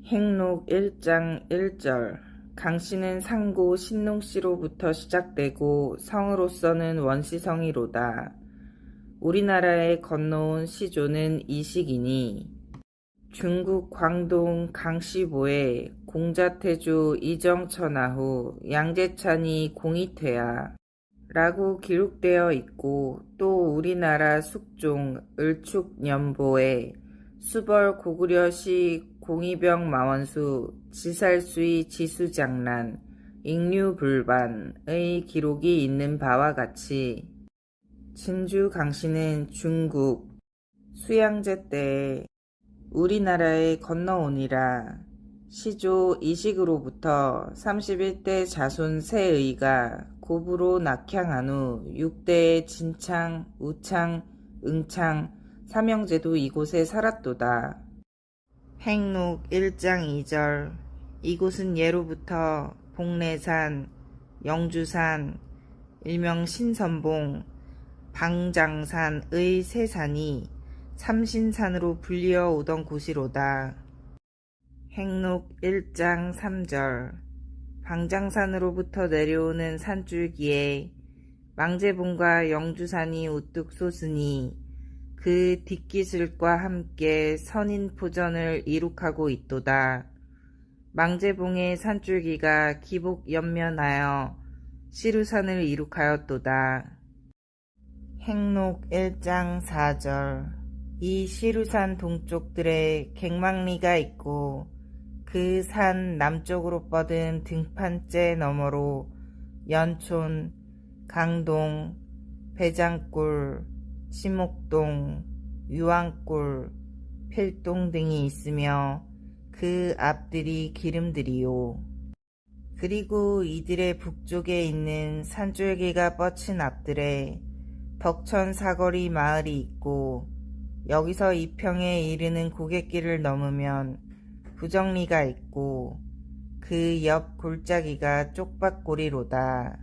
행록 1장 1절 강씨는 상고 신농씨로부터 시작되고 성으로서는 원시성이로다. 우리나라에 건너온 시조는 이식이니 중국 광동 강씨보에 공자태조 이정천하후 양재찬이 공이퇴하 라고 기록되어 있고, 또 우리나라 숙종 을축년보에 수벌 고구려시 공이병 마원수 지살수의 지수장란 익류불반의 기록이 있는 바와 같이 진주 강씨는 중국 수양제 때에 우리나라에 건너오니라. 시조 이식으로부터 31대 자손 세의가 고부로 낙향한 후 6대의 진창, 우창, 응창, 삼형제도 이곳에 살았도다. 행록 1장 2절 이곳은 예로부터 복례산, 영주산, 일명 신선봉, 방장산의 세 산이 삼신산으로 불리어 오던 곳이로다. 행록 1장 3절 방장산으로부터 내려오는 산줄기에 망제봉과 영주산이 우뚝 솟으니 그 뒷기슬과 함께 선인포전을 이룩하고 있도다. 망제봉의 산줄기가 기복 연면하여 시루산을 이룩하였도다. 행록 1장 4절 이 시루산 동쪽들에 갱망리가 있고 그 산 남쪽으로 뻗은 등판째 너머로 연촌, 강동, 배장골, 시목동, 유황골, 필동 등이 있으며 그 앞들이 기름들이요. 그리고 이들의 북쪽에 있는 산줄기가 뻗친 앞들에 덕천 사거리 마을이 있고, 여기서 이평에 이르는 고갯길을 넘으면 부정리가 있고 그 옆 골짜기가 쪽밭골이로다.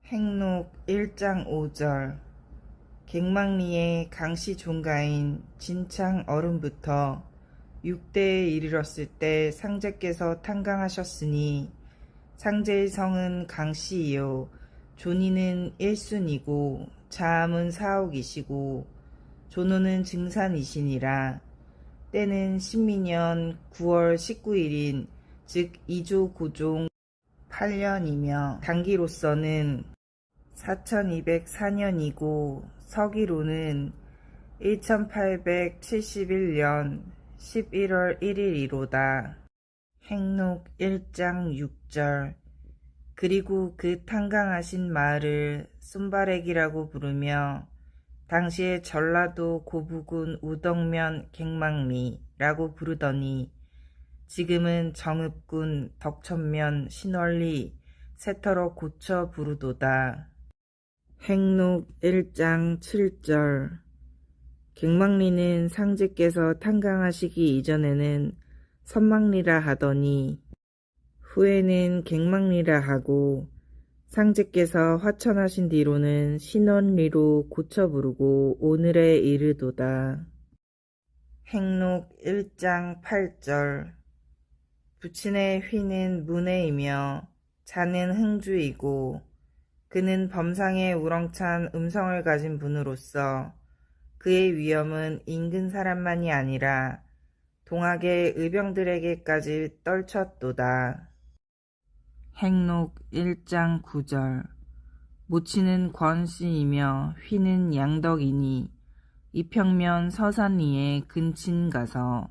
행록 1장 5절 갱망리의 강씨 종가인 진창 어른부터 6대에 이르렀을 때 상제께서 탄강하셨으니 상제의 성은 강씨이요 존이는 일순이고 자암은 사옥이시고 조노는 증산이시니라. 때는 신민년 9월 19일인 즉 2조 9종 8년이며 단기로서는 4204년이고 서기로는 1871년 11월 1일이로다. 행록 1장 6절 그리고 그 탄강하신 마을을 쏨바렉이라고 부르며 당시에 전라도 고부군 우덕면 갱망리라고 부르더니 지금은 정읍군 덕천면 신월리 세터로 고쳐 부르도다. 행록 1장 7절 갱망리는 상제께서 탄강하시기 이전에는 선망리라 하더니 후에는 갱망리라 하고 상제께서 화천하신 뒤로는 신원리로 고쳐 부르고 오늘에 이르도다. 행록 1장 8절 부친의 휘는 문해이며 자는 흥주이고 그는 범상에 우렁찬 음성을 가진 분으로서 그의 위엄은 인근 사람만이 아니라 동학의 의병들에게까지 떨쳤도다. 행록 1장 9절 모치는 권씨이며 휘는 양덕이니 이평면 서산리에 근친 가서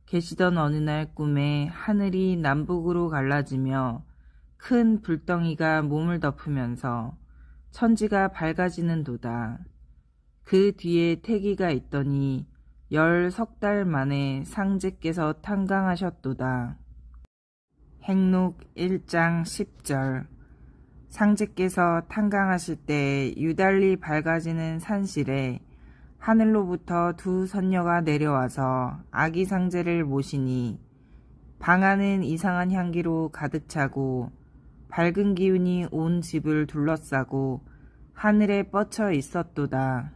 계시던 어느 날 꿈에 하늘이 남북으로 갈라지며 큰 불덩이가 몸을 덮으면서 천지가 밝아지는 도다. 그 뒤에 태기가 있더니 10석 만에 상제께서 탄강하셨도다. 행록 1장 10절 상제께서 탄강하실 때 유달리 밝아지는 산실에 하늘로부터 두 선녀가 내려와서 아기 상제를 모시니 방 안은 이상한 향기로 가득 차고 밝은 기운이 온 집을 둘러싸고 하늘에 뻗쳐 있었도다.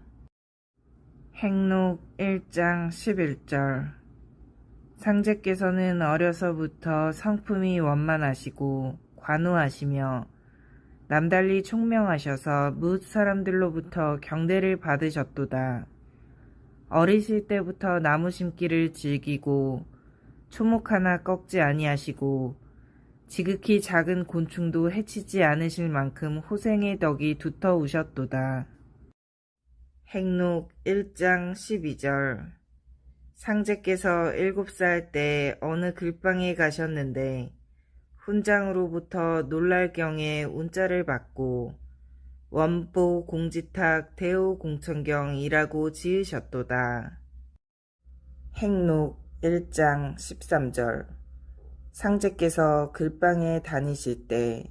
행록 1장 11절 상제께서는 어려서부터 성품이 원만하시고 관우하시며 남달리 총명하셔서 뭇 사람들로부터 경대를 받으셨도다. 어리실 때부터 나무 심기를 즐기고 초목 하나 꺾지 아니하시고 지극히 작은 곤충도 해치지 않으실 만큼 호생의 덕이 두터우셨도다. 행록 1장 12절. 상제께서 7살 때 어느 글방에 가셨는데 훈장으로부터 놀랄 경에 운자를 받고 원보 공지탁 대호 공천경이라고 지으셨도다. 행록 1장 13절. 상제께서 글방에 다니실 때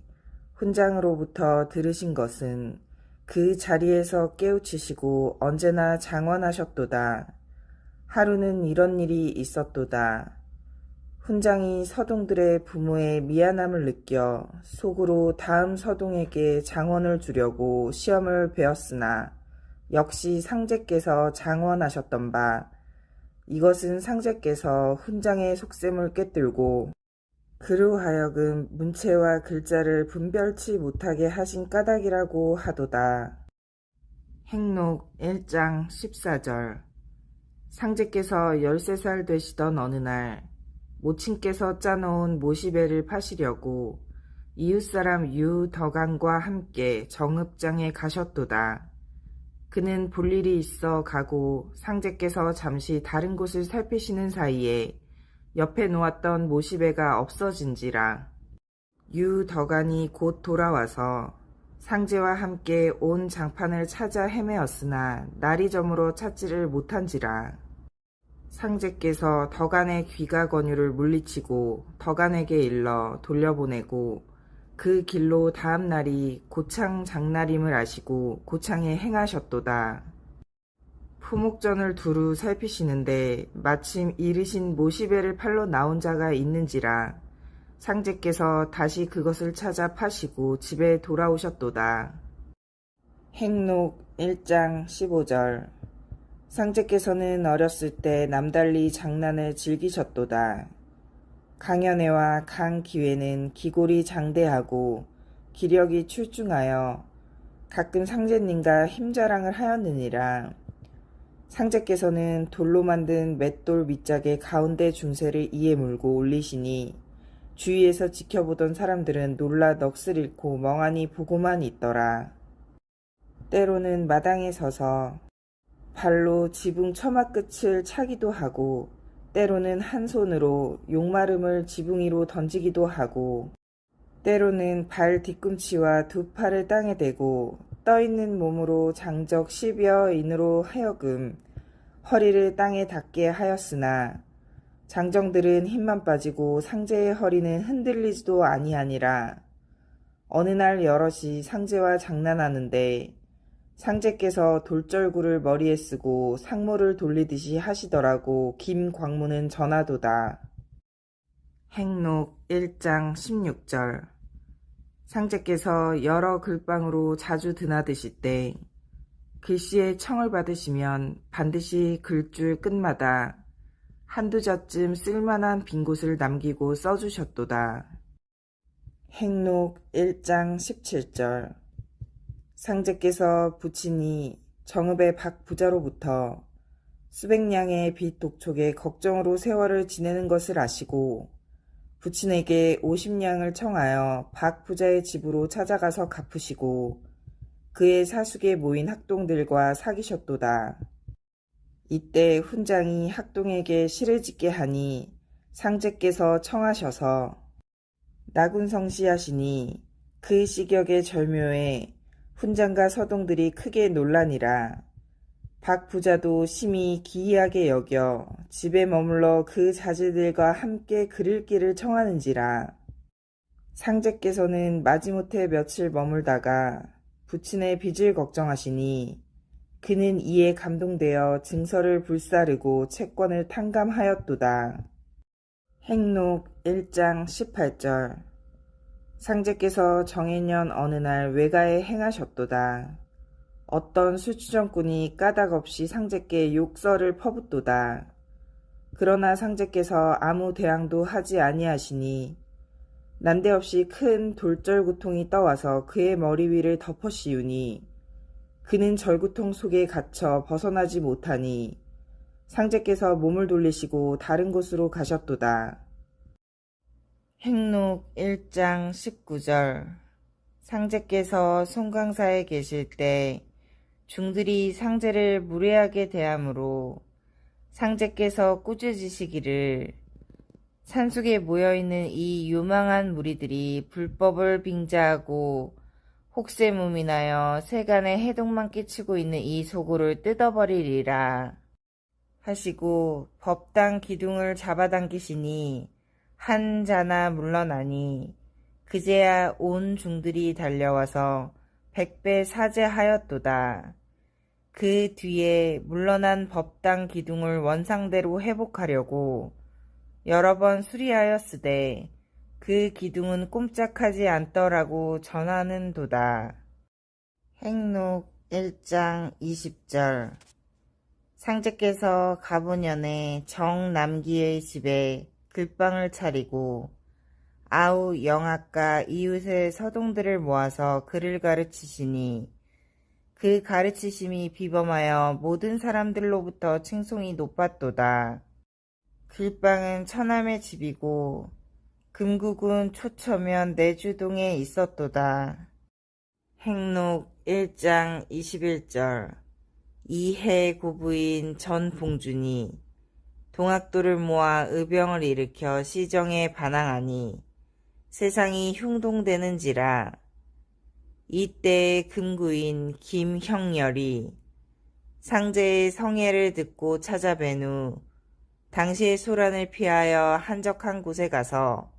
훈장으로부터 들으신 것은 그 자리에서 깨우치시고 언제나 장원하셨도다. 하루는 이런 일이 있었도다. 훈장이 서동들의 부모의 미안함을 느껴 속으로 다음 서동에게 장원을 주려고 시험을 배웠으나 역시 상제께서 장원하셨던 바 이것은 상제께서 훈장의 속셈을 꿰뚫고 그로 하여금 문체와 글자를 분별치 못하게 하신 까닭이라고 하도다. 행록 1장 14절. 상제께서 13살 되시던 어느 날 모친께서 짜놓은 모시배를 파시려고 이웃사람 유덕안과 함께 정읍장에 가셨도다. 그는 볼 일이 있어 가고 상제께서 잠시 다른 곳을 살피시는 사이에 옆에 놓았던 모시배가 없어진지라. 유덕안이 곧 돌아와서 상제와 함께 온 장판을 찾아 헤매었으나 날이 저물어 찾지를 못한지라. 상제께서 덕안의 귀가 권유를 물리치고 덕안에게 일러 돌려보내고 그 길로 다음 날이 고창 장날임을 아시고 고창에 행하셨도다. 포목전을 두루 살피시는데 마침 잃으신 모시배를 팔러 나온 자가 있는지라. 상제께서 다시 그것을 찾아 파시고 집에 돌아오셨도다. 행록 1장 15절. 상제께서는 어렸을 때 남달리 장난을 즐기셨도다. 강연회와 강기회는 기골이 장대하고 기력이 출중하여 가끔 상제님과 힘자랑을 하였느니라. 상제께서는 돌로 만든 맷돌 밑짝에 가운데 중세를 이에 물고 올리시니 주위에서 지켜보던 사람들은 놀라 넋을 잃고 멍하니 보고만 있더라. 때로는 마당에 서서 발로 지붕 처마 끝을 차기도 하고 때로는 한 손으로 용마름을 지붕 위로 던지기도 하고 때로는 발 뒤꿈치와 두 팔을 땅에 대고 떠있는 몸으로 장적 10여 인으로 하여금 허리를 땅에 닿게 하였으나 장정들은 힘만 빠지고 상제의 허리는 흔들리지도 아니하니라. 어느 날 여럿이 상제와 장난하는데 상제께서 돌절구를 머리에 쓰고 상모를 돌리듯이 하시더라고 김광무는 전하도다. 행록 1장 16절. 상제께서 여러 글방으로 자주 드나드실 때 글씨에 청을 받으시면 반드시 글줄 끝마다 한두 자쯤 쓸만한 빈 곳을 남기고 써주셨도다. 행록 1장 17절. 상제께서 부친이 정읍의 박 부자로부터 수백 냥의 빚 독촉에 걱정으로 세월을 지내는 것을 아시고 부친에게 50냥을 청하여 박 부자의 집으로 찾아가서 갚으시고 그의 사숙에 모인 학동들과 사귀셨도다. 이때 훈장이 학동에게 시를 짓게 하니 상제께서 청하셔서 나군성시하시니 그 시격의 절묘에 훈장과 서동들이 크게 놀라니라. 박 부자도 심히 기이하게 여겨 집에 머물러 그 자제들과 함께 그릴 길을 청하는지라. 상제께서는 마지못해 며칠 머물다가 부친의 빚을 걱정하시니 그는 이에 감동되어 증서를 불사르고 채권을 탕감하였도다. 행록 1장 18절. 상제께서 정해년 어느 날 외가에 행하셨도다. 어떤 술주정꾼이 까닭없이 상제께 욕설을 퍼붓도다. 그러나 상제께서 아무 대항도 하지 아니하시니 난데없이 큰 돌절구통이 떠와서 그의 머리 위를 덮어 씌우니 그는 절구통 속에 갇혀 벗어나지 못하니 상제께서 몸을 돌리시고 다른 곳으로 가셨도다. 행록 1장 19절. 상제께서 송강사에 계실 때 중들이 상제를 무례하게 대하므로 상제께서 꾸짖으시기를 산속에 모여있는 이 요망한 무리들이 불법을 빙자하고 혹세무민하여 세간에 해독만 끼치고 있는 이 소굴을 뜯어버리리라 하시고 법당 기둥을 잡아당기시니 한 자나 물러나니 그제야 온 중들이 달려와서 100배 사죄하였도다. 그 뒤에 물러난 법당 기둥을 원상대로 회복하려고 여러 번 수리하였으되 그 기둥은 꼼짝하지 않더라고 전하는도다. 행록 1장 20절. 상제께서 가보년에 정남기의 집에 글방을 차리고 아우 영악과 이웃의 서동들을 모아서 글을 가르치시니 그 가르치심이 비범하여 모든 사람들로부터 칭송이 높았도다. 글방은 처남의 집이고 금국은 초처면 내주동에 있었도다. 행록 1장 21절. 이해 고부인 전봉준이 동학도를 모아 의병을 일으켜 시정에 반항하니 세상이 흉동되는지라. 이때의 금구인 김형렬이 상제의 성애를 듣고 찾아뵌 후 당시의 소란을 피하여 한적한 곳에 가서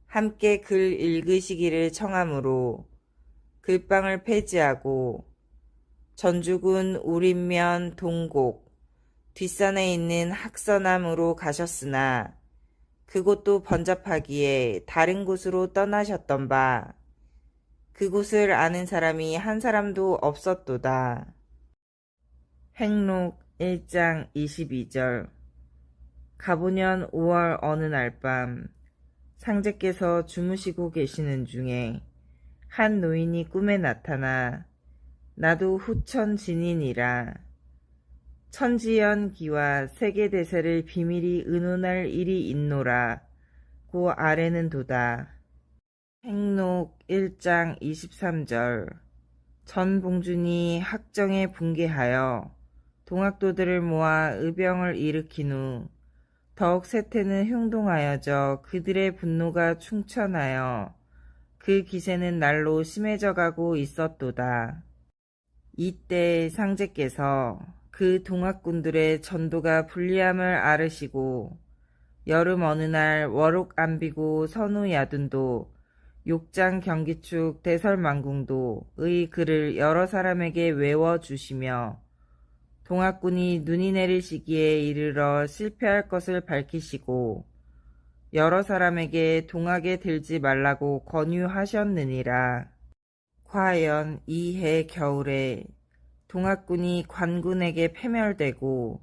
함께 글 읽으시기를 청하므로 글방을 폐지하고 전주군 우림면 동곡 뒷산에 있는 학서남으로 가셨으나 그곳도 번잡하기에 다른 곳으로 떠나셨던 바 그곳을 아는 사람이 한 사람도 없었도다. 행록 1장 22절. 가보년 5월 어느 날 밤 상제께서 주무시고 계시는 중에 한 노인이 꿈에 나타나 나도 후천진인이라 천지연기와 세계대세를 비밀이 의논할 일이 있노라 고 아래는도다. 행록 1장 23절. 전봉준이 학정에 붕괴하여 동학도들을 모아 의병을 일으킨 후 더욱 세태는 흉동하여져 그들의 분노가 충천하여 그 기세는 날로 심해져 가고 있었도다. 이때 상제께서 그 동학군들의 전도가 불리함을 아르시고 여름 어느 날 월옥 안비고 선우 야둔도 욕장 경기축 대설망궁도의 글을 여러 사람에게 외워주시며 동학군이 눈이 내릴 시기에 이르러 실패할 것을 밝히시고 여러 사람에게 동학에 들지 말라고 권유하셨느니라. 과연 이해 겨울에 동학군이 관군에게 패멸되고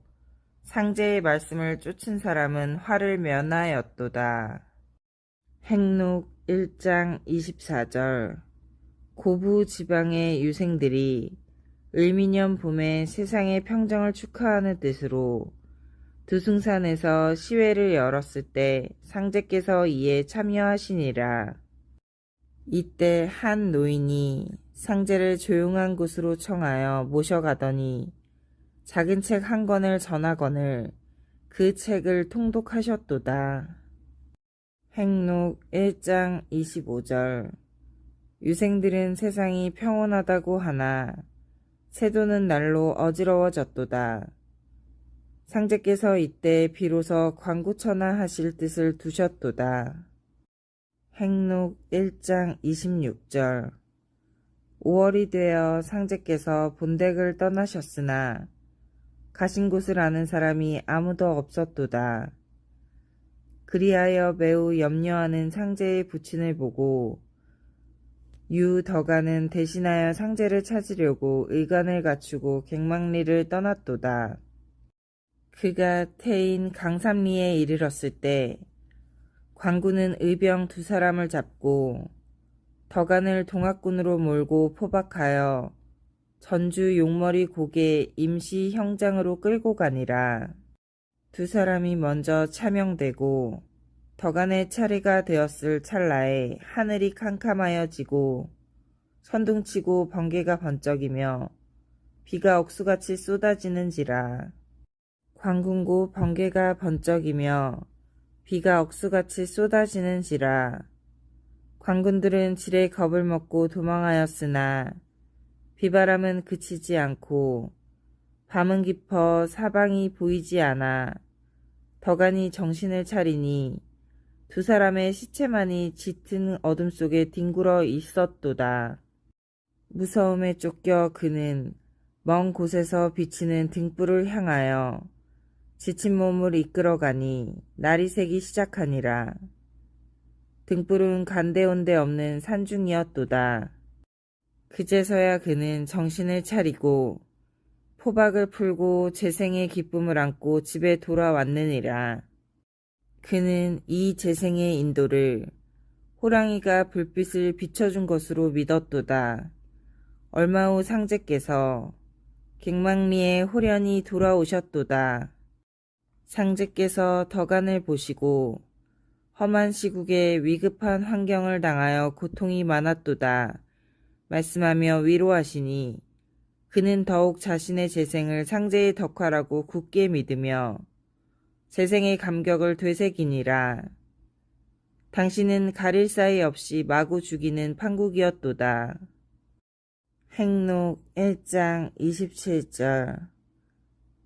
상제의 말씀을 쫓은 사람은 화를 면하였도다. 행록 1장 24절. 고부 지방의 유생들이 을미년 봄에 세상의 평정을 축하하는 뜻으로 두승산에서 시회를 열었을 때 상제께서 이에 참여하시니라. 이때 한 노인이 상제를 조용한 곳으로 청하여 모셔가더니 작은 책 한 권을 전하거늘 그 책을 통독하셨도다. 행록 1장 25절. 유생들은 세상이 평온하다고 하나 세도는 날로 어지러워졌도다. 상제께서 이때 비로소 광구천하 하실 뜻을 두셨도다. 행록 1장 26절. 5월이 되어 상제께서 본댁을 떠나셨으나 가신 곳을 아는 사람이 아무도 없었도다. 그리하여 매우 염려하는 상제의 부친을 보고 유덕아는 대신하여 상제를 찾으려고 의관을 갖추고 객망리를 떠났도다. 그가 태인 강삼리에 이르렀을 때 관군은 의병 2사람을 잡고 덕안을 동학군으로 몰고 포박하여 전주 용머리 고개 임시 형장으로 끌고 가니라. 2사람이 먼저 차명되고 덕안의 차례가 되었을 찰나에 하늘이 캄캄하여지고 선둥치고 번개가 번쩍이며 비가 억수같이 쏟아지는지라. 광군고 번개가 번쩍이며 비가 억수같이 쏟아지는지라. 관군들은 지레 겁을 먹고 도망하였으나 비바람은 그치지 않고 밤은 깊어 사방이 보이지 않아 덕안이 정신을 차리니 2사람의 시체만이 짙은 어둠 속에 뒹굴어 있었도다. 무서움에 쫓겨 그는 먼 곳에서 비치는 등불을 향하여 지친 몸을 이끌어가니 날이 새기 시작하니라. 등불은 간데온데 없는 산중이었도다. 그제서야 그는 정신을 차리고 포박을 풀고 재생의 기쁨을 안고 집에 돌아왔느니라. 그는 이 재생의 인도를 호랑이가 불빛을 비춰준 것으로 믿었도다. 얼마 후 상제께서 객망리에 호련히 돌아오셨도다. 상제께서 덕안을 보시고 험한 시국에 위급한 환경을 당하여 고통이 많았도다 말씀하며 위로하시니 그는 더욱 자신의 재생을 상제의 덕화라고 굳게 믿으며 재생의 감격을 되새기니라. 당신은 가릴 사이 없이 마구 죽이는 판국이었도다. 행록 1장 27절.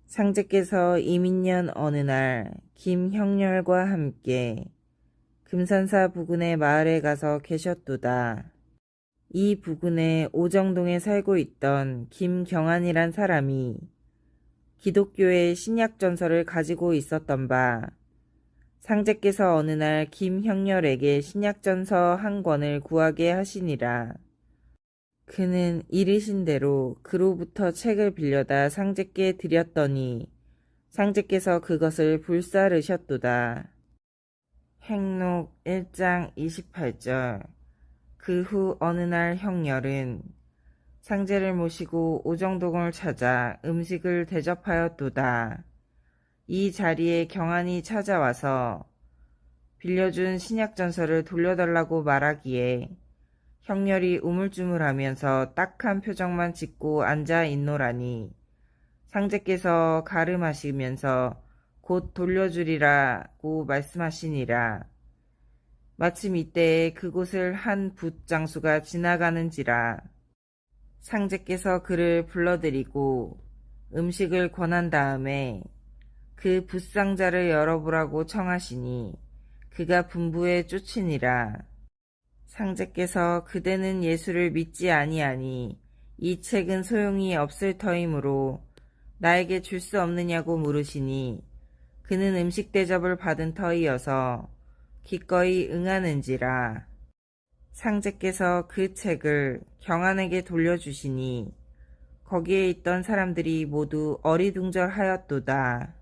상제께서 이민년 어느 날 김형렬과 함께 금산사 부근의 마을에 가서 계셨도다. 이 부근에 오정동에 살고 있던 김경안이란 사람이 기독교의 신약전서를 가지고 있었던 바, 상제께서 어느 날 김형렬에게 신약전서 한 권을 구하게 하시니라. 그는 이르신 대로 그로부터 책을 빌려다 상제께 드렸더니 상제께서 그것을 불사르셨도다. 행록 1장 28절. 그 후 어느 날 형렬은 상제를 모시고 오정동을 찾아 음식을 대접하였도다. 이 자리에 경안이 찾아와서 빌려준 신약전서를 돌려달라고 말하기에 형렬이 우물쭈물하면서 딱한 표정만 짓고 앉아 있노라니 상제께서 가름하시면서 곧 돌려주리라고 말씀하시니라. 마침 이때에 그곳을 한 붓장수가 지나가는지라. 상제께서 그를 불러들이고 음식을 권한 다음에 그 붓상자를 열어보라고 청하시니 그가 분부에 쫓으니라. 상제께서 그대는 예수를 믿지 아니하니 이 책은 소용이 없을 터이므로 나에게 줄 수 없느냐고 물으시니 그는 음식 대접을 받은 터이어서 기꺼이 응하는지라. 상제께서 그 책을 경안에게 돌려주시니 거기에 있던 사람들이 모두 어리둥절하였도다.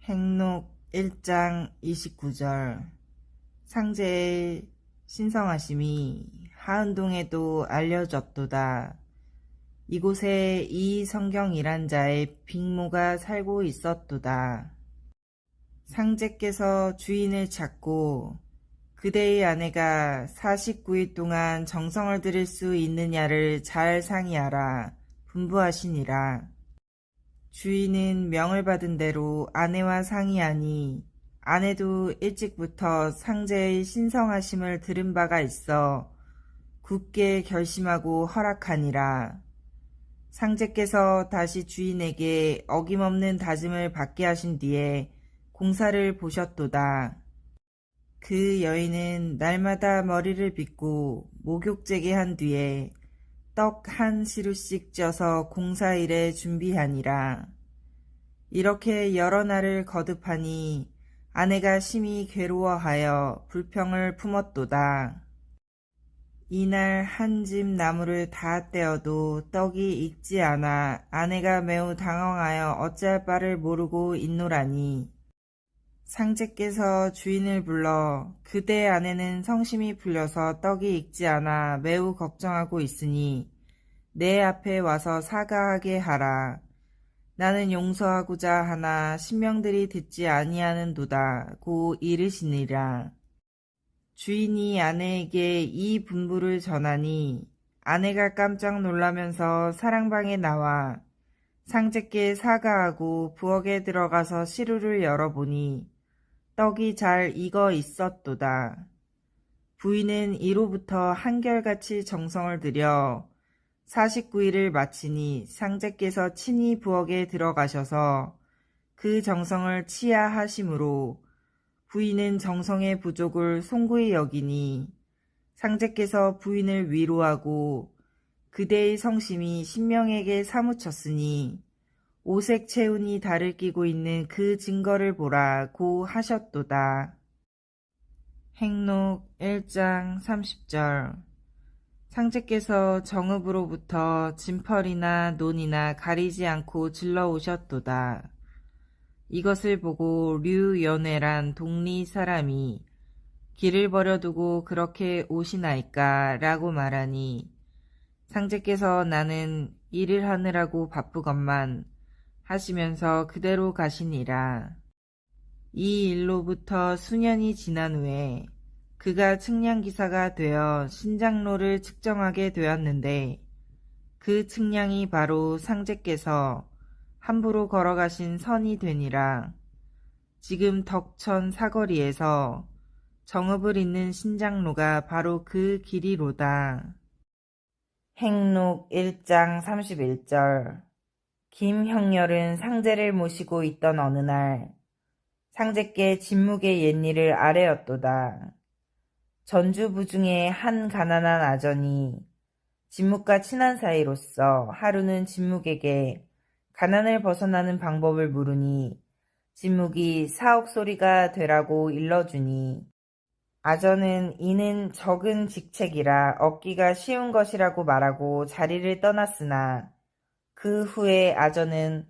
행록 1장 29절. 상제의 신성하심이 하은동에도 알려졌도다. 이곳에 이성경이란 자의 빅모가 살고 있었도다. 상제께서 주인을 찾고 그대의 아내가 49일 동안 정성을 들일 수 있느냐를 잘 상의하라 분부하시니라. 주인은 명을 받은 대로 아내와 상의하니 아내도 일찍부터 상제의 신성하심을 들은 바가 있어 굳게 결심하고 허락하니라. 상제께서 다시 주인에게 어김없는 다짐을 받게 하신 뒤에 공사를 보셨도다. 그 여인은 날마다 머리를 빗고 목욕제게 한 뒤에 떡 한 시루씩 쪄서 공사일에 준비하니라. 이렇게 여러 날을 거듭하니 아내가 심히 괴로워하여 불평을 품었도다. 이날 한 집 나무를 다 떼어도 떡이 익지 않아 아내가 매우 당황하여 어찌할 바를 모르고 있노라니. 상제께서 주인을 불러 그대 아내는 성심이 풀려서 떡이 익지 않아 매우 걱정하고 있으니 내 앞에 와서 사과하게 하라. 나는 용서하고자 하나 신명들이 듣지 아니하는도다 고 이르시니라. 주인이 아내에게 이 분부를 전하니 아내가 깜짝 놀라면서 사랑방에 나와 상제께 사과하고 부엌에 들어가서 시루를 열어보니 떡이 잘 익어 있었도다. 부인은 이로부터 한결같이 정성을 들여 49일을 마치니 상제께서 친히 부엌에 들어가셔서 그 정성을 치하하심으로 부인은 정성의 부족을 송구히 여기니 상제께서 부인을 위로하고 그대의 성심이 신명에게 사무쳤으니 오색 체운이 달을 끼고 있는 그 증거를 보라고 하셨도다. 행록 1장 30절. 상제께서 정읍으로부터 진펄이나 논이나 가리지 않고 질러오셨도다. 이것을 보고 류연회란 동리 사람이 길을 버려두고 그렇게 오시나이까 라고 말하니 상제께서 나는 일을 하느라고 바쁘건만 하시면서 그대로 가시니라. 이 일로부터 수년이 지난 후에 그가 측량기사가 되어 신장로를 측정하게 되었는데 그 측량이 바로 상제께서 함부로 걸어가신 선이 되니라. 지금 덕천 사거리에서 정읍을 잇는 신장로가 바로 그 길이로다. 행록 1장 31절. 김형렬은 상제를 모시고 있던 어느 날 상제께 진묵의 옛일을 아뢰었도다. 전주부 중에 한 가난한 아전이 진묵과 친한 사이로서 하루는 진묵에게 가난을 벗어나는 방법을 물으니 진묵이 사옥소리가 되라고 일러주니 아전은 이는 적은 직책이라 얻기가 쉬운 것이라고 말하고 자리를 떠났으나 그 후에 아전은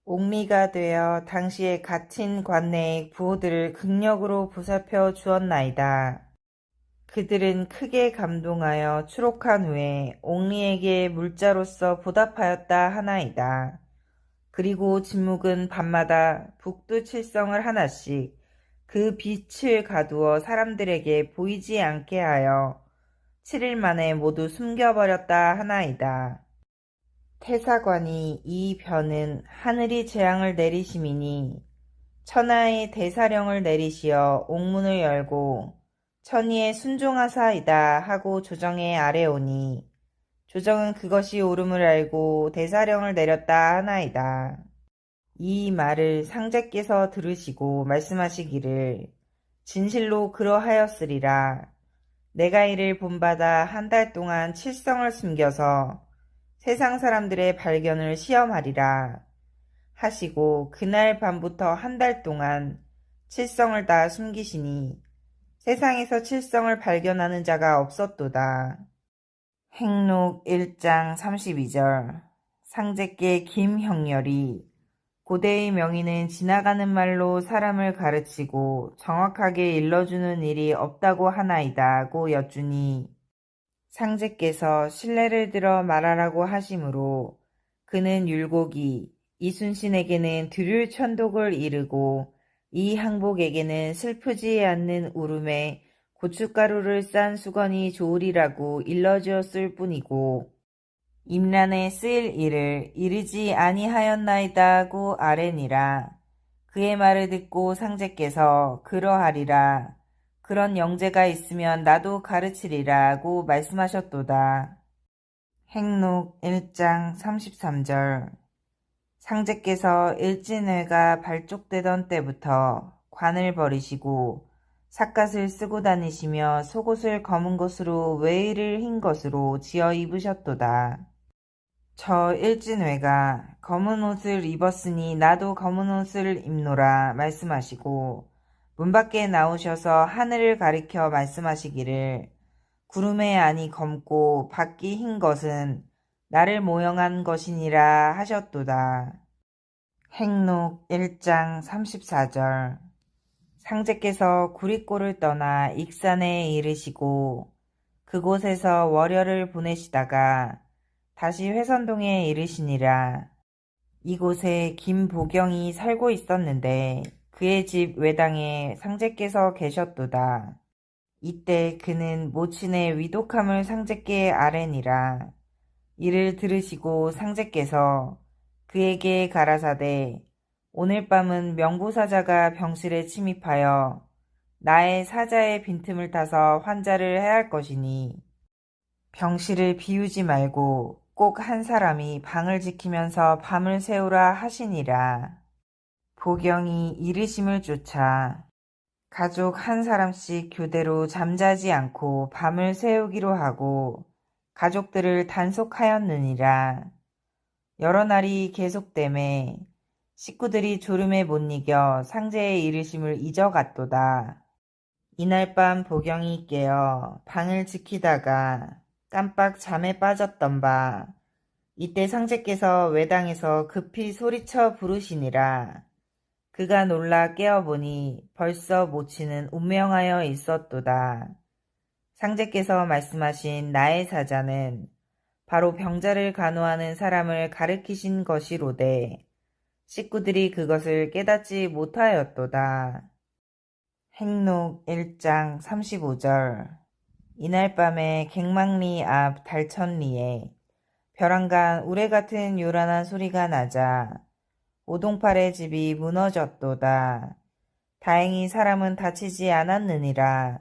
옥리가 되어 당시에 갇힌 관내의 부호들을 극력으로 보살펴 주었나이다. 그들은 크게 감동하여 추록한 후에 옥리에게 물자로서 보답하였다 하나이다. 그리고 진묵은 밤마다 북두칠성을 하나씩 그 빛을 가두어 사람들에게 보이지 않게 하여 7일 만에 모두 숨겨버렸다 하나이다. 태사관이 이 변은 하늘이 재앙을 내리심이니 천하의 대사령을 내리시어 옥문을 열고 천의에 순종하사이다 하고 조정에 아뢰오니 조정은 그것이 옳음을 알고 대사령을 내렸다 하나이다. 이 말을 상제께서 들으시고 말씀하시기를 진실로 그러하였으리라. 내가 이를 본받아 한 달 동안 칠성을 숨겨서 세상 사람들의 발견을 시험하리라 하시고 그날 밤부터 한 달 동안 칠성을 다 숨기시니 세상에서 칠성을 발견하는 자가 없었도다. 행록 1장 32절. 상제께 김형렬이 고대의 명의는 지나가는 말로 사람을 가르치고 정확하게 일러주는 일이 없다고 하나이다고 여쭈니 상제께서 신뢰를 들어 말하라고 하심으로 그는 율곡이 이순신에게는 드릴천독을 이르고 이 항복에게는 슬프지 않는 울음에 고춧가루를 싼 수건이 좋으리라고 일러주었을 뿐이고 임란에 쓰일 일을 이르지 아니하였나이다고 아뢰니라. 그의 말을 듣고 상제께서 그러하리라. 그런 영재가 있으면 나도 가르치리라고 말씀하셨도다. 행록 1장 33절. 상제께서 일진회가 발족되던 때부터 관을 버리시고 삿갓을 쓰고 다니시며 속옷을 검은 것으로 외의를 흰 것으로 지어 입으셨도다. 저 일진회가 검은 옷을 입었으니 나도 검은 옷을 입노라 말씀하시고 문 밖에 나오셔서 하늘을 가리켜 말씀하시기를 구름의 안이 검고 밖이 흰 것은 나를 모형한 것이니라 하셨도다. 행록 1장 34절. 상제께서 구리꼬를 떠나 익산에 이르시고 그곳에서 월여를 보내시다가 다시 회선동에 이르시니라. 이곳에 김보경이 살고 있었는데 그의 집 외당에 상제께서 계셨도다. 이때 그는 모친의 위독함을 상제께 아뢰니라. 이를 들으시고 상제께서 그에게 가라사대 오늘 밤은 명부사자가 병실에 침입하여 나의 사자의 빈틈을 타서 환자를 해할 것이니 병실을 비우지 말고 꼭 한 사람이 방을 지키면서 밤을 새우라 하시니라. 보경이 이르심을 쫓아 가족 한 사람씩 교대로 잠자지 않고 밤을 새우기로 하고 가족들을 단속하였느니라. 여러 날이 계속되매 식구들이 졸음에 못 이겨 상제의 이르심을 잊어갔도다. 이날 밤 보경이 깨어 방을 지키다가 깜빡 잠에 빠졌던 바 이때 상제께서 외당에서 급히 소리쳐 부르시니라. 그가 놀라 깨어보니 벌써 모친은 운명하여 있었도다. 상제께서 말씀하신 나의 사자는 바로 병자를 간호하는 사람을 가리키신 것이로되 식구들이 그것을 깨닫지 못하였도다. 행록 1장 35절. 이날 밤에 갱망리 앞 달천리에 벼랑간 우레 같은 요란한 소리가 나자 오동팔의 집이 무너졌도다. 다행히 사람은 다치지 않았느니라.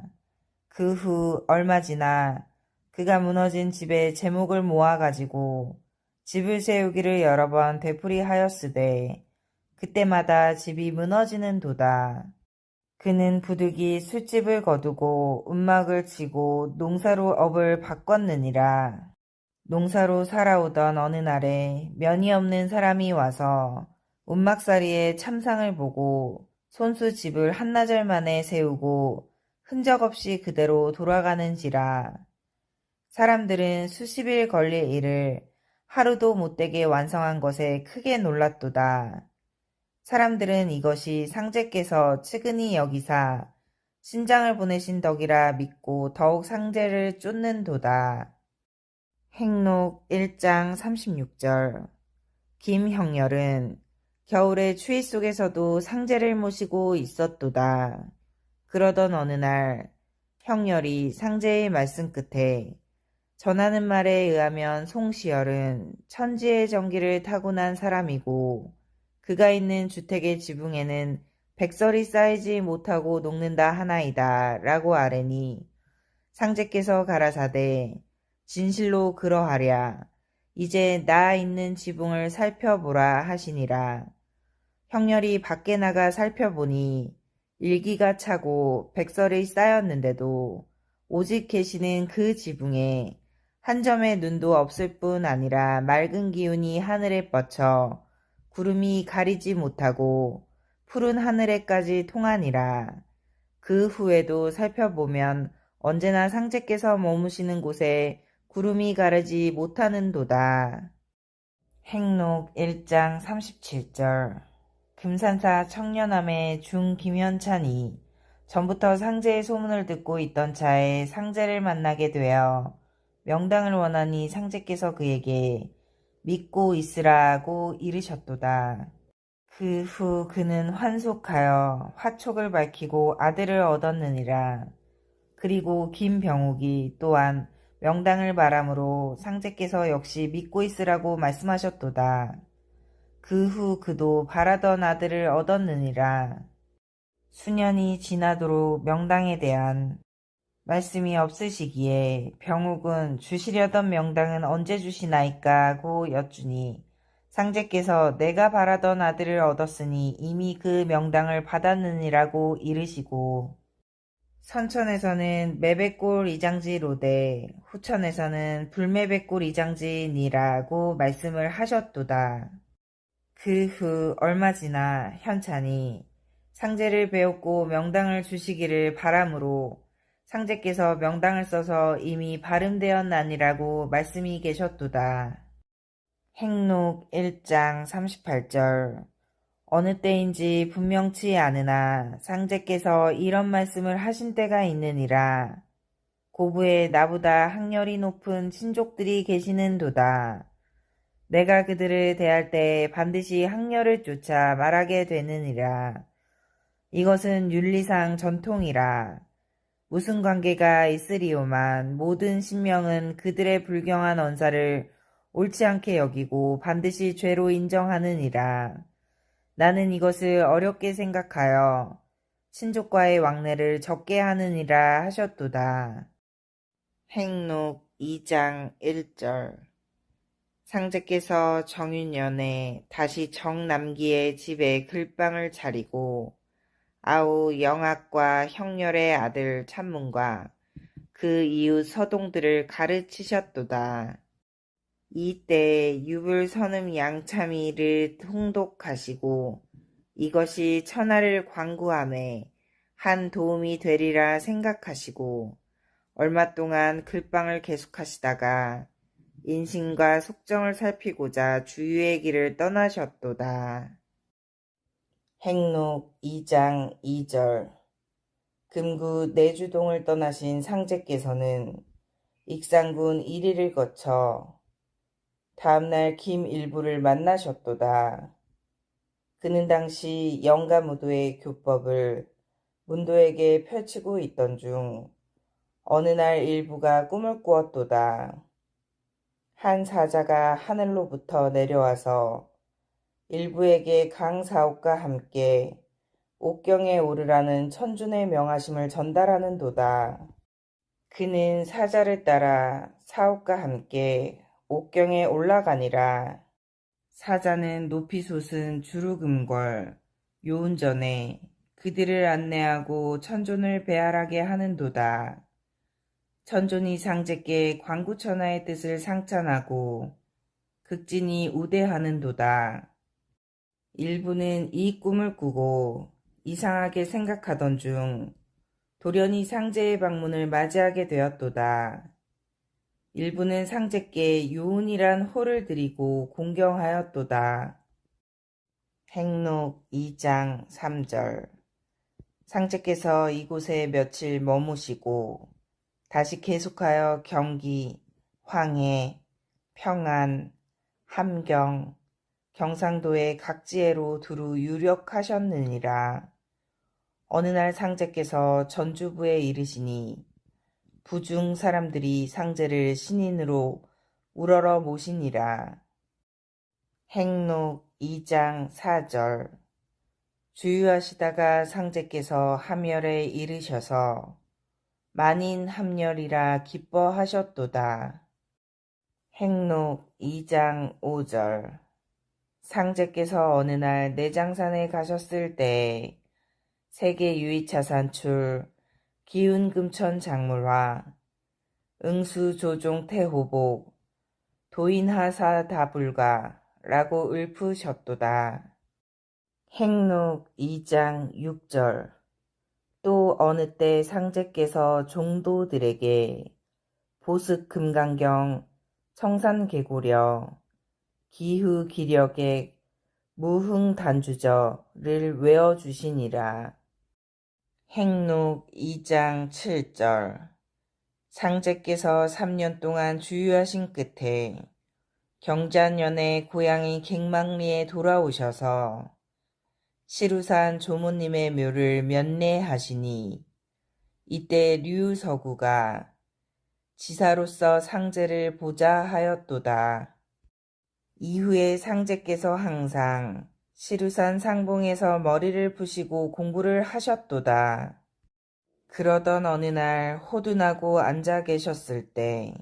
그 후 얼마 지나 그가 무너진 집에 제목을 모아가지고 집을 세우기를 여러 번 되풀이하였으되 그때마다 집이 무너지는 도다. 그는 부득이 술집을 거두고 움막을 치고 농사로 업을 바꿨느니라. 농사로 살아오던 어느 날에 면이 없는 사람이 와서 움막살이의 참상을 보고 손수 집을 한나절 만에 세우고 흔적 없이 그대로 돌아가는지라. 사람들은 수십일 걸릴 일을 하루도 못되게 완성한 것에 크게 놀랐도다. 사람들은 이것이 상제께서 측은히 여기사 신장을 보내신 덕이라 믿고 더욱 상제를 쫓는도다. 행록 1장 36절. 김형렬은 겨울의 추위 속에서도 상제를 모시고 있었도다. 그러던 어느 날 형렬이 상제의 말씀 끝에 전하는 말에 의하면 송시열은 천지의 정기를 타고난 사람이고 그가 있는 주택의 지붕에는 백설이 쌓이지 못하고 녹는다 하나이다 라고 아뢰니 상제께서 가라사대 진실로 그러하랴. 이제 나 있는 지붕을 살펴보라 하시니라. 형렬이 밖에 나가 살펴보니 일기가 차고 백설이 쌓였는데도 오직 계시는 그 지붕에 한 점의 눈도 없을 뿐 아니라 맑은 기운이 하늘에 뻗쳐 구름이 가리지 못하고 푸른 하늘에까지 통하니라. 그 후에도 살펴보면 언제나 상제께서 머무시는 곳에 구름이 가르지 못하는도다. 행록 1장 37절. 금산사 청년함의 중 김현찬이 전부터 상제의 소문을 듣고 있던 차에 상제를 만나게 되어 명당을 원하니 상제께서 그에게 믿고 있으라고 이르셨도다. 그 후 그는 환속하여 화촉을 밝히고 아들을 얻었느니라. 그리고 김병욱이 또한 명당을 바람으로 상제께서 역시 믿고 있으라고 말씀하셨도다. 그 후 그도 바라던 아들을 얻었느니라. 수년이 지나도록 명당에 대한 말씀이 없으시기에 병욱은 주시려던 명당은 언제 주시나이까 하고 여쭈니 상제께서 내가 바라던 아들을 얻었으니 이미 그 명당을 받았느니라고 이르시고 선천에서는 매백골 이장지로되 후천에서는 불매백골 이장지니라고 말씀을 하셨도다. 그 후 얼마 지나 현찬이 상제를 배웠고 명당을 주시기를 바람으로 상제께서 명당을 써서 이미 발음되었나니라고 말씀이 계셨도다. 행록 1장 38절. 어느 때인지 분명치 않으나 상제께서 이런 말씀을 하신 때가 있느니라. 고부에 나보다 학렬이 높은 친족들이 계시는도다. 내가 그들을 대할 때 반드시 학렬을 쫓아 말하게 되느니라. 이것은 윤리상 전통이라. 무슨 관계가 있으리오만 모든 신명은 그들의 불경한 언사를 옳지 않게 여기고 반드시 죄로 인정하느니라. 나는 이것을 어렵게 생각하여 친족과의 왕래를 적게 하느니라 하셨도다. 행록 2장 1절. 상제께서 정윤년에 다시 정남기의 집에 글방을 차리고 아우 영악과 형렬의 아들 찬문과 그 이웃 서동들을 가르치셨도다. 이때 유불선음 양참이를 통독하시고 이것이 천하를 광구함에 한 도움이 되리라 생각하시고 얼마 동안 글방을 계속하시다가 인신과 속정을 살피고자 주유의 길을 떠나셨도다. 행록 2장 2절. 금구 내주동을 떠나신 상제께서는 익산군 1리를 거쳐 다음날 김일부를 만나셨도다. 그는 당시 영가무도의 교법을 문도에게 펼치고 있던 중 어느 날 일부가 꿈을 꾸었도다. 한 사자가 하늘로부터 내려와서 일부에게 강사옥과 함께 옥경에 오르라는 천준의 명하심을 전달하는도다. 그는 사자를 따라 사옥과 함께 옥경에 올라가니라. 사자는 높이 솟은 주루금궐 요운전에 그들을 안내하고 천존을 배할하게 하는도다. 천존이 상제께 광구천하의 뜻을 상찬하고 극진히 우대하는도다. 일부는 이 꿈을 꾸고 이상하게 생각하던 중 돌연히 상제의 방문을 맞이하게 되었도다. 일부는 상제께 요운이란 호를 드리고 공경하였도다. 행록 2장 3절. 상제께서 이곳에 며칠 머무시고 다시 계속하여 경기, 황해, 평안, 함경, 경상도의 각지에로 두루 유력하셨느니라. 어느 날 상제께서 전주부에 이르시니 부중 사람들이 상제를 신인으로 우러러 모시니라. 행록 2장 4절. 주유하시다가 상제께서 함열에 이르셔서 만인 함열이라 기뻐하셨도다. 행록 2장 5절. 상제께서 어느 날 내장산에 가셨을 때 세계 유이차산출 기운금천 작물화 응수조종 태호복 도인하사 다불가 라고 읊으셨도다. 행록 2장 6절. 또 어느 때 상제께서 종도들에게 보습금강경 청산개고려 기후기력의 무흥단주저를 외워주시니라. 행록 2장 7절. 상제께서 3년 동안 주유하신 끝에 경자년에 고향인 갱망리에 돌아오셔서 시루산 조모님의 묘를 면례하시니 이때 류서구가 지사로서 상제를 보자 하였도다. 이후에 상제께서 항상 시루산 상봉에서 머리를 푸시고 공부를 하셨도다. 그러던 어느 날 호둔하고 앉아 계셨을 때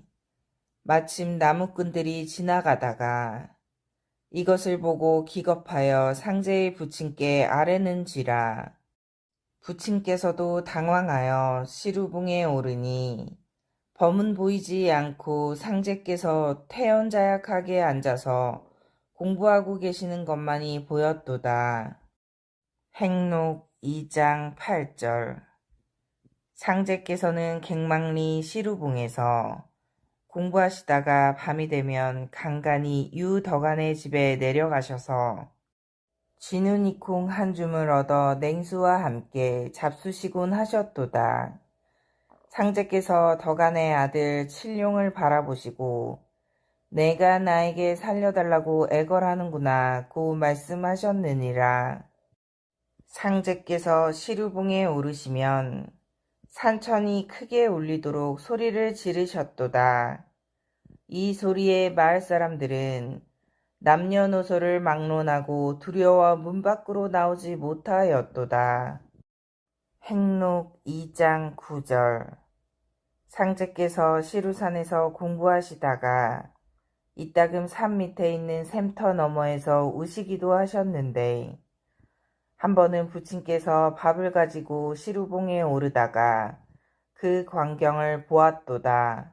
마침 나무꾼들이 지나가다가 이것을 보고 기겁하여 상제의 부친께 아뢰는지라. 부친께서도 당황하여 시루봉에 오르니 범은 보이지 않고 상제께서 태연자약하게 앉아서 공부하고 계시는 것만이 보였도다. 행록 2장 8절. 상제께서는 갱망리 시루봉에서 공부하시다가 밤이 되면 간간히 유덕안의 집에 내려가셔서 쥐누니콩 한 줌을 얻어 냉수와 함께 잡수시곤 하셨도다. 상제께서 덕안의 아들 칠룡을 바라보시고 내가 나에게 살려달라고 애걸하는구나 고 말씀하셨느니라. 상제께서 시루봉에 오르시면 산천이 크게 울리도록 소리를 지르셨도다. 이 소리에 마을 사람들은 남녀노소를 막론하고 두려워 문 밖으로 나오지 못하였도다. 행록 2장 9절. 상제께서 시루산에서 공부하시다가 이따금 산 밑에 있는 샘터 너머에서 우시기도 하셨는데 한 번은 부친께서 밥을 가지고 시루봉에 오르다가 그 광경을 보았도다.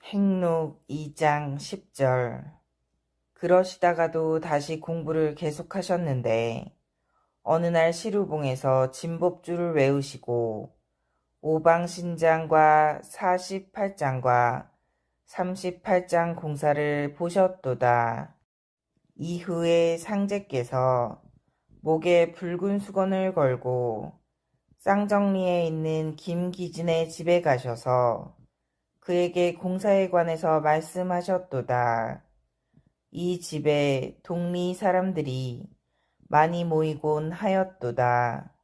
행록 2장 10절. 그러시다가도 다시 공부를 계속하셨는데 어느 날 시루봉에서 진법주를 외우시고 오방신장과 48장과 38장 공사를 보셨도다. 이후에 상제께서 목에 붉은 수건을 걸고 쌍정리에 있는 김기진의 집에 가셔서 그에게 공사에 관해서 말씀하셨도다. 이 집에 동리 사람들이 많이 모이곤 하였도다.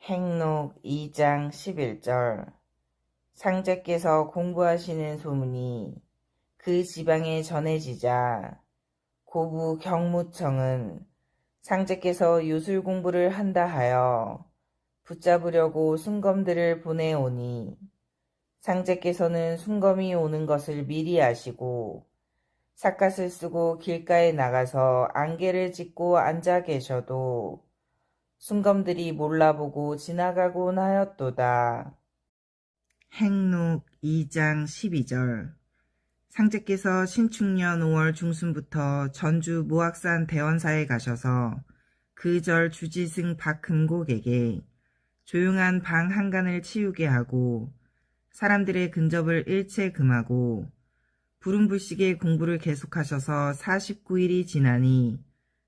행록 2장 11절. 상제께서 공부하시는 소문이 그 지방에 전해지자 고부 경무청은 상제께서 요술 공부를 한다 하여 붙잡으려고 순검들을 보내오니 상제께서는 순검이 오는 것을 미리 아시고 삿갓을 쓰고 길가에 나가서 안개를 짓고 앉아 계셔도 순검들이 몰라보고 지나가곤 하였도다. 행록 2장 12절. 상제께서 신축년 5월 중순부터 전주 무악산 대원사에 가셔서 그 절 주지승 박금곡에게 조용한 방 한간을 치우게 하고 사람들의 근접을 일체 금하고 부름불식의 공부를 계속하셔서 49일이 지나니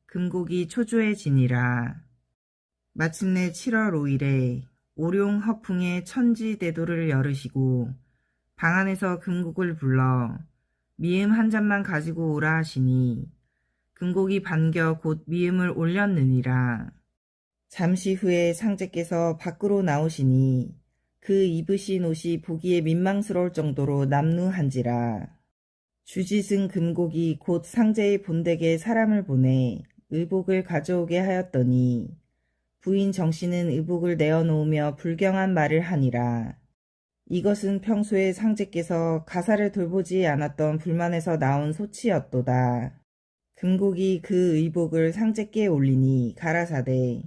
금곡이 초조해지니라. 마침내 7월 5일에 오룡 허풍의 천지대도를 열으시고 방 안에서 금곡을 불러 미음 한 잔만 가지고 오라 하시니 금곡이 반겨 곧 미음을 올렸느니라. 잠시 후에 상제께서 밖으로 나오시니 그 입으신 옷이 보기에 민망스러울 정도로 남루한지라. 주지승 금곡이 곧 상제의 본댁에 사람을 보내 의복을 가져오게 하였더니 부인 정씨는 의복을 내어놓으며 불경한 말을 하니라. 이것은 평소에 상제께서 가사를 돌보지 않았던 불만에서 나온 소치였도다. 금곡이 그 의복을 상제께 올리니 가라사대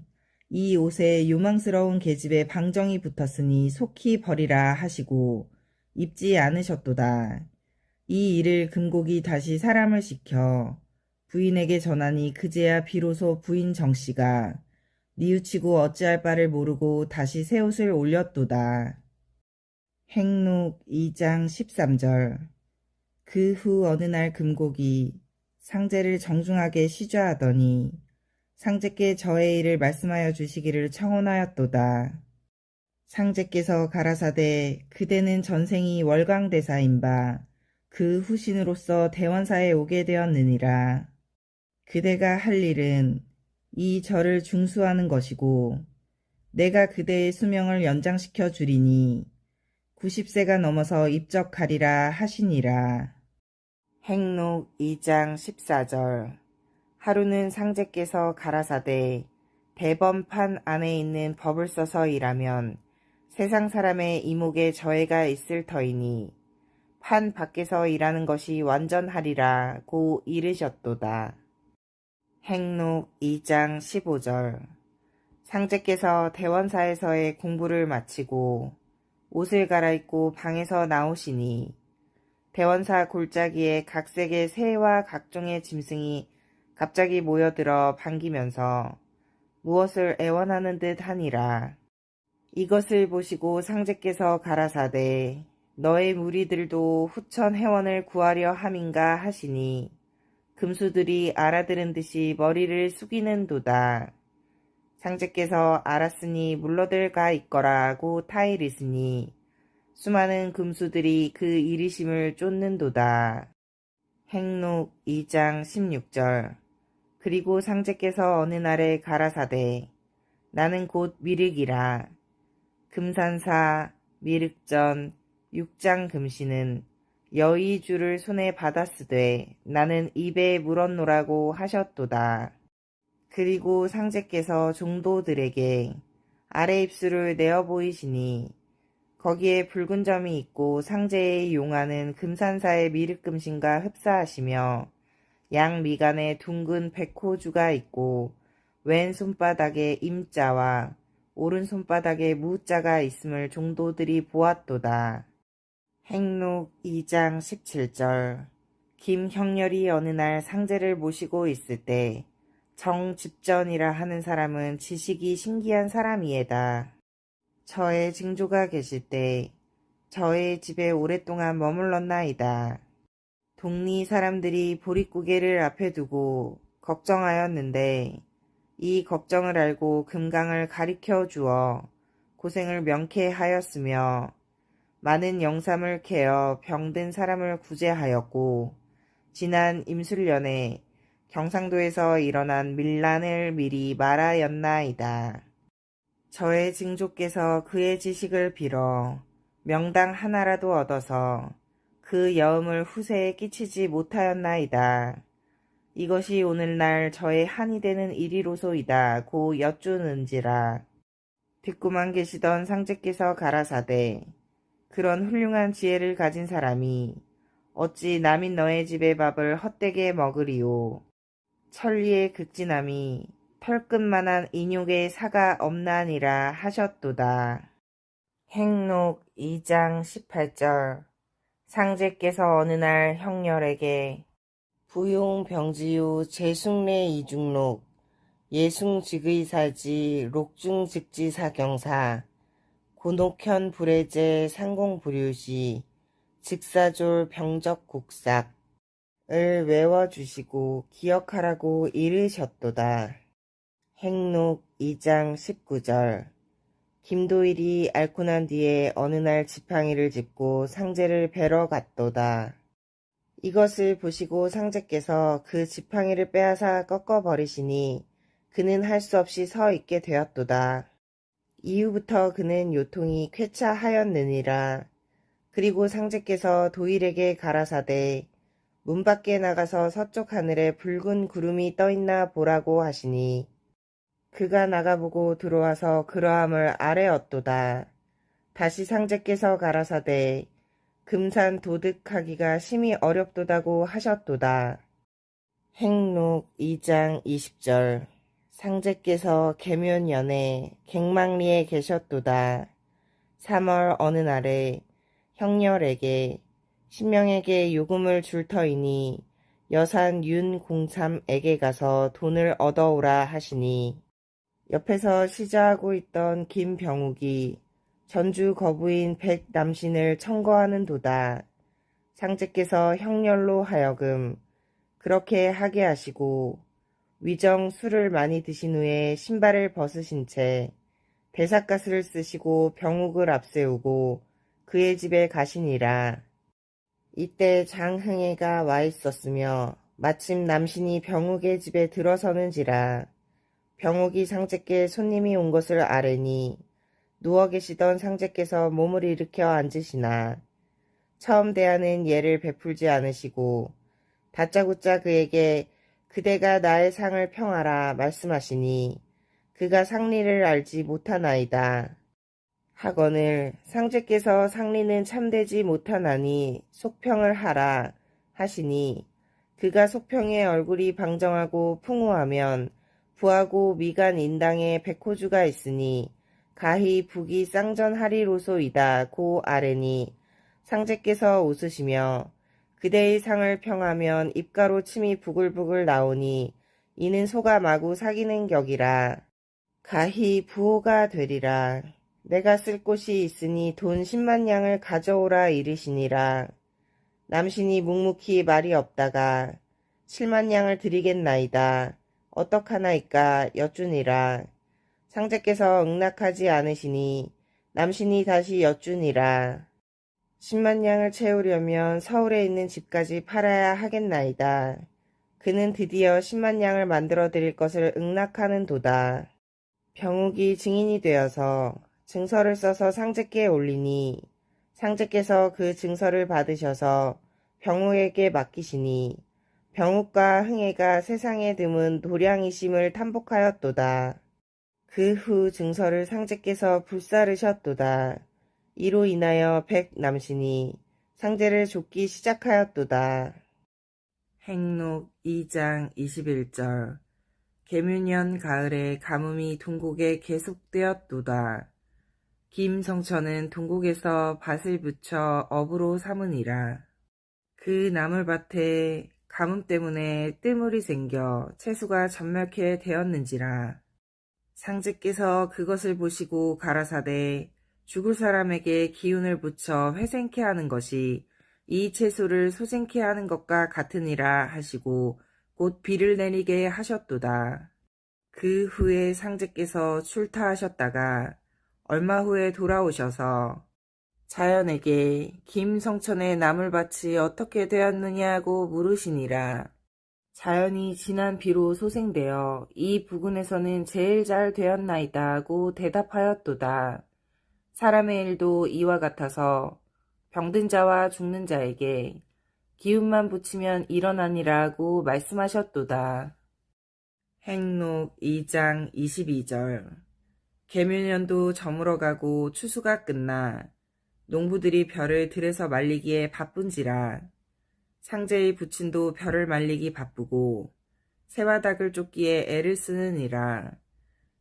이 옷에 요망스러운 계집에 방정이 붙었으니 속히 버리라 하시고 입지 않으셨도다. 이 일을 금곡이 다시 사람을 시켜 부인에게 전하니 그제야 비로소 부인 정씨가 뉘우치고 어찌할 바를 모르고 다시 새 옷을 올렸도다. 행록 2장 13절. 그 후 어느 날 금곡이 상제를 정중하게 시좌하더니 상제께 저의 일을 말씀하여 주시기를 청원하였도다. 상제께서 가라사대 그대는 전생이 월광대사인 바 그 후신으로서 대원사에 오게 되었느니라. 그대가 할 일은 이 절을 중수하는 것이고 내가 그대의 수명을 연장시켜 주리니 90세가 넘어서 입적하리라 하시니라. 행록 2장 14절. 하루는 상제께서 가라사대 대범판 안에 있는 법을 써서 일하면 세상 사람의 이목에 저해가 있을 터이니 판 밖에서 일하는 것이 완전하리라 고 이르셨도다. 행록 2장 15절. 상제께서 대원사에서의 공부를 마치고 옷을 갈아입고 방에서 나오시니 대원사 골짜기에 각색의 새와 각종의 짐승이 갑자기 모여들어 반기면서 무엇을 애원하는 듯 하니라. 이것을 보시고 상제께서 가라사대 너의 무리들도 후천 회원을 구하려 함인가 하시니 금수들이 알아들은 듯이 머리를 숙이는도다. 상제께서 알았으니 물러들가 있거라고 타이르으니 수많은 금수들이 그 이르심을 쫓는도다. 행록 2장 16절. 그리고 상제께서 어느 날에 가라사대 나는 곧 미륵이라. 금산사 미륵전 6장 금시는 여의주를 손에 받았으되 나는 입에 물었노라고 하셨도다. 그리고 상제께서 종도들에게 아래 입술을 내어 보이시니 거기에 붉은 점이 있고 상제의 용안은 금산사의 미륵금신과 흡사하시며 양 미간에 둥근 백호주가 있고 왼 손바닥에 임자와 오른 손바닥에 무자가 있음을 종도들이 보았도다. 행록 2장 17절. 김형렬이 어느 날 상제를 모시고 있을 때 정집전이라 하는 사람은 지식이 신기한 사람이에다. 저의 증조가 계실 때 저의 집에 오랫동안 머물렀나이다. 동리 사람들이 보릿고개를 앞에 두고 걱정하였는데 이 걱정을 알고 금강을 가리켜 주어 고생을 명쾌하였으며 많은 영삼을 캐어 병든 사람을 구제하였고 지난 임술년에 경상도에서 일어난 밀란을 미리 말하였나이다. 저의 증조께서 그의 지식을 빌어 명당 하나라도 얻어서 그 여음을 후세에 끼치지 못하였나이다. 이것이 오늘날 저의 한이 되는 일이로소이다 고 여쭈는지라. 듣고만 계시던 상제께서 가라사대 그런 훌륭한 지혜를 가진 사람이 어찌 남인 너의 집의 밥을 헛되게 먹으리오. 천리의 극진함이 털끝만한 인육의 사가 없나니라 하셨도다. 행록 2장 18절. 상제께서 어느 날 형렬에게 부용병지유 제숭례 이중록 예숭직의사지 록중직지사경사 고녹현 불해제 상공불유시 직사졸 병적국삭을 외워주시고 기억하라고 이르셨도다. 행록 2장 19절. 김도일이 앓고 난 뒤에 어느 날 지팡이를 짚고 상제를 뵈러 갔도다. 이것을 보시고 상제께서 그 지팡이를 빼앗아 꺾어버리시니 그는 할 수 없이 서 있게 되었도다. 이후부터 그는 요통이 쾌차하였느니라. 그리고 상제께서 도일에게 가라사대 문 밖에 나가서 서쪽 하늘에 붉은 구름이 떠있나 보라고 하시니 그가 나가보고 들어와서 그러함을 아뢰었도다. 다시 상제께서 가라사대 금산 도득하기가 심히 어렵도다고 하셨도다. 행록 2장 20절. 상제께서 계묘년에 갱망리에 계셨도다. 3월 어느 날에 형렬에게 신명에게 요금을 줄 터이니 여산 윤공삼에게 가서 돈을 얻어오라 하시니 옆에서 시자하고 있던 김병욱이 전주 거부인 백남신을 청거하는 도다. 상제께서 형렬로 하여금 그렇게 하게 하시고 위정 술을 많이 드신 후에 신발을 벗으신 채 대삿갓을 쓰시고 병욱을 앞세우고 그의 집에 가시니라. 이때 장흥애가 와 있었으며 마침 남신이 병욱의 집에 들어서는지라. 병욱이 상제께 손님이 온 것을 아뢰니 누워 계시던 상제께서 몸을 일으켜 앉으시나 처음 대하는 예를 베풀지 않으시고 다짜고짜 그에게 그대가 나의 상을 평하라 말씀하시니 그가 상리를 알지 못하나이다. 하거늘 상제께서 상리는 참되지 못하나니 속평을 하라 하시니 그가 속평의 얼굴이 방정하고 풍우하면 부하고 미간 인당에 백호주가 있으니 가히 북이 쌍전하리로소이다 고 아뢰니 상제께서 웃으시며 그대의 상을 평하면 입가로 침이 부글부글 나오니 이는 소가 마구 사귀는 격이라 가히 부호가 되리라. 내가 쓸 곳이 있으니 돈 10만 양을 가져오라 이르시니라. 남신이 묵묵히 말이 없다가 7만 양을 드리겠나이다. 어떡하나이까 여쭈니라. 상제께서 응낙하지 않으시니 남신이 다시 여쭈니라. 10만 양을 채우려면 서울에 있는 집까지 팔아야 하겠나이다. 그는 드디어 10만 양을 만들어 드릴 것을 응낙하는 도다. 병욱이 증인이 되어서 증서를 써서 상제께 올리니 상제께서 그 증서를 받으셔서 병욱에게 맡기시니 병욱과 흥애가 세상에 드문 도량이심을 탐복하였도다. 그 후 증서를 상제께서 불사르셨도다. 이로 인하여 백남신이 상제를 쫓기 시작하였도다. 행록 2장 21절 계묘년 가을에 가뭄이 동국에 계속되었도다. 김성천은 동국에서 밭을 붙여 업으로 삼으니라. 그 나물밭에 가뭄 때문에 뜸물이 생겨 채수가 전멸케 되었는지라. 상제께서 그것을 보시고 가라사대 죽을 사람에게 기운을 붙여 회생케 하는 것이 이 채소를 소생케 하는 것과 같으니라 하시고 곧 비를 내리게 하셨도다. 그 후에 상제께서 출타하셨다가 얼마 후에 돌아오셔서 자연에게 김성천의 나물밭이 어떻게 되었느냐고 물으시니라. 자연이 지난 비로 소생되어 이 부근에서는 제일 잘 되었나이다 하고 대답하였도다. 사람의 일도 이와 같아서 병든 자와 죽는 자에게 기운만 붙이면 일어나니라고 말씀하셨도다. 행록 2장 22절 계묘년도 저물어가고 추수가 끝나 농부들이 벼를 들에서 말리기에 바쁜지라. 상제의 부친도 벼를 말리기 바쁘고 새와 닭을 쫓기에 애를 쓰느니라.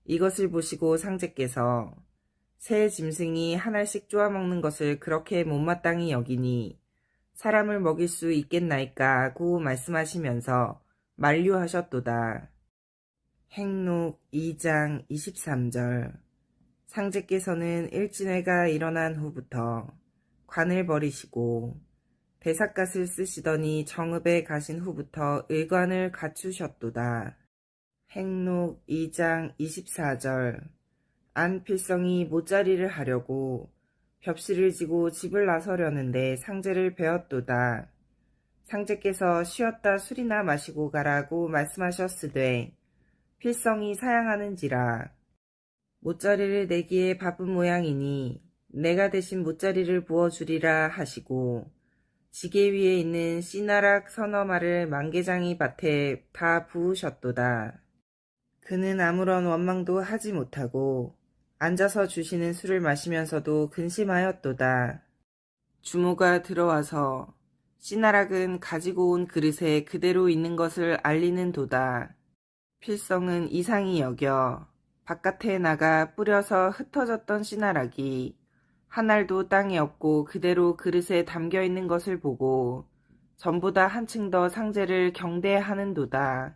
이것을 보시고 상제께서 새 짐승이 하나씩 쪼아먹는 것을 그렇게 못마땅히 여기니 사람을 먹일 수 있겠나이까 하고 말씀하시면서 만류하셨도다. 행록 2장 23절 상제께서는 일진회가 일어난 후부터 관을 버리시고 대삿갓을 쓰시더니 정읍에 가신 후부터 의관을 갖추셨도다. 행록 2장 24절 안필성이 못자리를 하려고 벽실을 지고 집을 나서려는데 상제를 베었도다. 상제께서 쉬었다 술이나 마시고 가라고 말씀하셨으되 필성이 사양하는지라. 못자리를 내기에 바쁜 모양이니 내가 대신 못자리를 부어주리라 하시고 지게 위에 있는 씨나락 서너마를 만개장이 밭에 다 부으셨도다. 그는 아무런 원망도 하지 못하고 앉아서 주시는 술을 마시면서도 근심하였도다. 주모가 들어와서 씨나락은 가지고 온 그릇에 그대로 있는 것을 알리는 도다. 필성은 이상히 여겨 바깥에 나가 뿌려서 흩어졌던 씨나락이 한 알도 땅에 없고 그대로 그릇에 담겨 있는 것을 보고 전보다 한층 더 상제를 경대하는 도다.